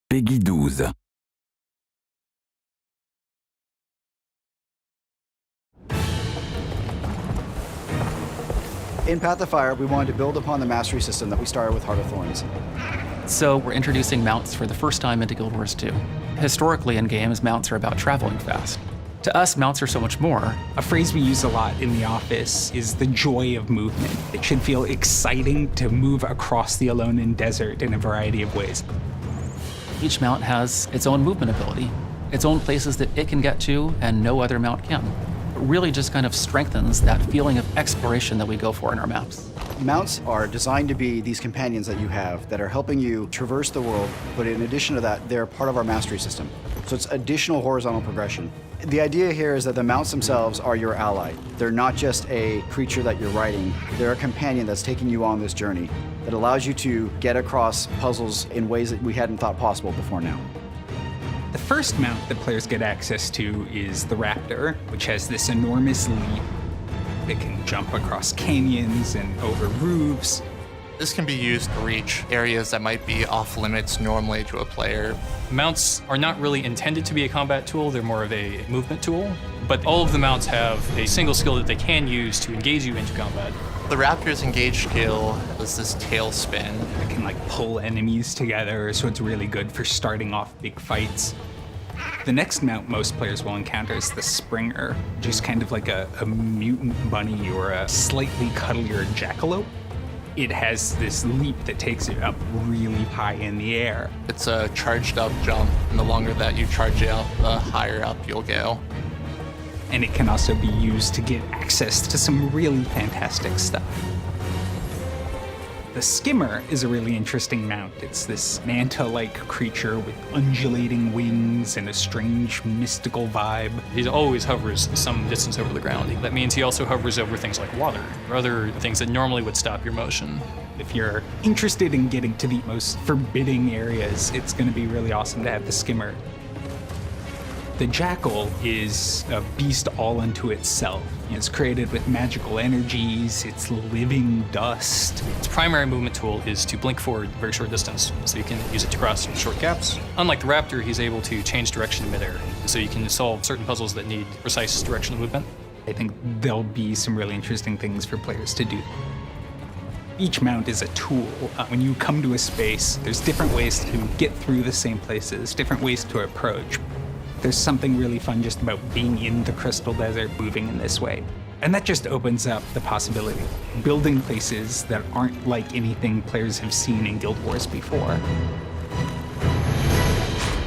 Peggy 12. In Path of Fire, we wanted to build upon the mastery system that we started with Heart of Thorns. So we're introducing mounts for the first time into Guild Wars 2. Historically in games, mounts are about traveling fast. To us, mounts are so much more. A phrase we use a lot in the office is the joy of movement. It should feel exciting to move across the Alolan Desert in a variety of ways. Each mount has its own movement ability, its own places that it can get to and no other mount can. It really just kind of strengthens that feeling of exploration that we go for in our maps. Mounts are designed to be these companions that you have that are helping you traverse the world, but in addition to that, they're part of our mastery system. So it's additional horizontal progression. The idea here is that the mounts themselves are your ally. They're not just a creature that you're riding, they're a companion that's taking you on this journey that allows you to get across puzzles in ways that we hadn't thought possible before now. The first mount that players get access to is the Raptor, which has this enormous leap. It can jump across canyons and over roofs. This can be used to reach areas that might be off limits normally to a player. Mounts are not really intended to be a combat tool, they're more of a movement tool. But all of the mounts have a single skill that they can use to engage you into combat. The Raptor's engage skill is this tail spin. It can pull enemies together, so it's really good for starting off big fights. The next mount most players will encounter is the Springer, which is kind of like a mutant bunny or a slightly cuddlier jackalope. It has this leap that takes it up really high in the air. It's a charged up jump, and the longer that you charge it up, the higher up you'll go. And it can also be used to get access to some really fantastic stuff. The Skimmer is a really interesting mount. It's this manta-like creature with undulating wings and a strange mystical vibe. He always hovers some distance over the ground. That means he also hovers over things like water, or other things that normally would stop your motion. If you're interested in getting to the most forbidding areas, it's going to be really awesome to have the Skimmer. The Jackal is a beast all unto itself. It's created with magical energies, it's living dust. Its primary movement tool is to blink forward a very short distance, so you can use it to cross short gaps. Unlike the Raptor, he's able to change direction in midair, so you can solve certain puzzles that need precise directional movement. I think there'll be some really interesting things for players to do. Each mount is a tool. When you come to a space, there's different ways to get through the same places, different ways to approach. There's something really fun just about being in the Crystal Desert, moving in this way. And that just opens up the possibility. Building places that aren't like anything players have seen in Guild Wars before.